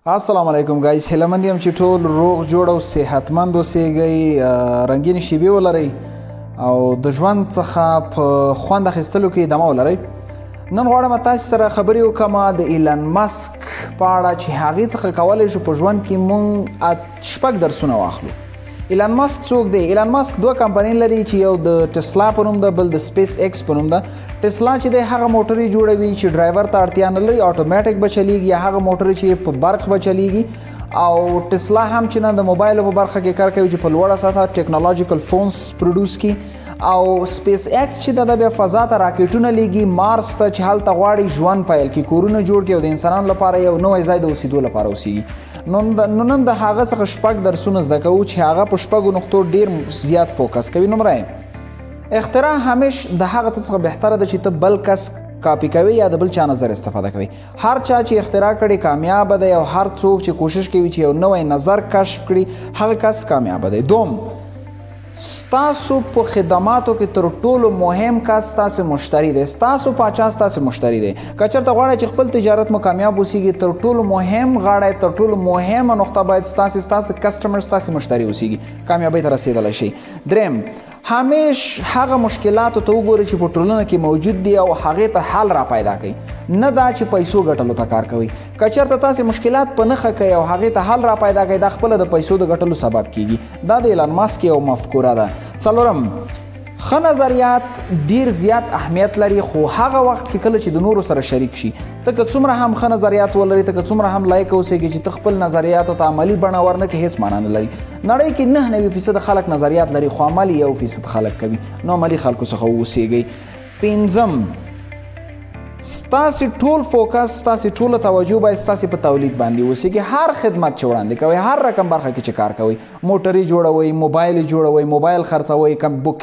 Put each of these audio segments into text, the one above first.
السلام علیکم گایز، هیله یم چې ټول روغ جوړ او صحتمند اوسئ، رنګین شیبې ولرئ او د ژوند څخه په خوند اخیستلو کې دمه ولرئ. نن غواړم تاسو سره خبرې وکړم د ایلان ماسک په اړه چې هغې څخه کولی شو په ژوند کې مونږ 6 درسونه واخلو. ایلان ماسک څوک دی؟ ایلان ماسک 2 کمپنۍ لري چې یو د ټسلا په نوم ده، بل د سپیس ایکس په نوم ده. ټسلا چې دی هغه موټرې جوړوي چې ډرایور ته اړتیا نه لري، اټومیټیک به چلیږي، یا هغه موټرې چې په برق به چلیږي. او ټسلا هم چې نه د موبایلو په برخه کې کار کوي چې په لوړه سطحه ټیکنالوژیکل فونز پروډوس کړي. او سپیس ایکس چې د بیا فضا ته راکټونه لیږي، مارس ته چې هلته غواړي ژوند پیل کړي، کورونه جوړ کړي او د انسانانو لپاره یو نوی ځای د اوسېدو لپاره اوسېږي. نن د هغه څخه 6 درسونه زده کوو چې هغه په 6 نقطو ډیر زیات فوکس کوي. نمره اختراع همیش د هغه څخه بهتره ده چې ته بل کس کاپی کوي یا د بل چا نظر استفاده کوي. هر چا چې اختراع کړي کامیاب دی او هر څوک چې کوشش کوي چې یو نوی نظر کشف کړي هغه کس کامیاب دی. دوم، ستاسو په خدماتو کې تر ټولو مهم کس ستاسو مشتری دی. ستاسو پاچا ستاسو مشتری دی. که چېرته غواړئ چې خپل تجارت مو کامیاب اوسیږي، تر ټولو مهم غاړه، تر ټولو مهمه نقطه باید ستاسو کسټمر، ستاسو مشتری اوسیږي، کامیابی ته رسیدلی شي. دریم، همیش هغه مشکلاتو ته وګورئ چې په ټولنه کې موجود دي او هغې ته حل را پیدا کړئ، نه دا چې پیسو ګټلو ته کار کوئ. که چېرته تاسې مشکلات په نښه کوئ او هغې ته حل را پیدا کړئ، دا خپله د پیسو د ګټلو سبب کیږي. دا د ایلان ماسک یو مفکوره ده. څلورم، ښه نظریات ډیر زیات اهمیت لري، خو هغه وخت کې کله چې د نورو سره شریک شي. ته که څومره هم ښه نظریات ولري، ته که څومره هم لایق اوسېږي چې ته خپل نظریاتو ته عملي بڼه ورنکړې، هیڅ معنا نه لري. نړۍ کې 99% خلک نظریات لري، خو عمل 1% خلک کوي. نو عملي خلکو څخه اوسېږئ. پنځم، ستاسې ټول فوکس، ستاسې ټوله توجه باید ستاسې په تولید باندې اوسېږي. هر خدمت چې وړاندې کوئ، هر رقم برخه کې چې کار کوئ، موټرې جوړوئ، موبایل جوړوئ، موبایل خرڅوئ،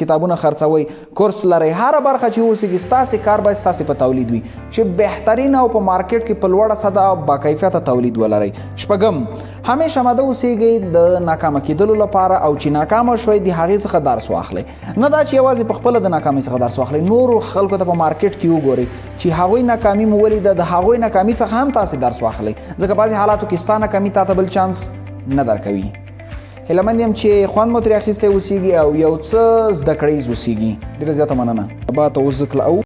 کتابونه خرڅوئ، کورس لرئ، هر برخه چې اوسېږي ستاسې کار باید ستاسې په تولید وي چې بهترین او په مارکیټ کې په لوړه سطحه او باکیفیته تولید ولرئ. شپږم، همیشه آماده اوسېږئ د ناکامه کېدلو لپاره، او چې ناکامه شوئ د هغې څخه درس واخلئ. نه دا چې یوازې په خپله د ناکامۍ څخه درس واخلئ، نورو خلکو ته په مارکیټ کې وګورئ چې هغوی ناکامي مو ولیده، د هغوی ناکامي څخه هم تاسې درس واخلئ، ځکه بعضې حالاتو کې ستا ناکامي تا ته بل چانس نه درکوي. هیله مند یم چې خوند مو ترې اخیستی اوسیږي او یو څه زده کړیز اوسیږي. ډېره زیاته مننه. سبا ته وزکله او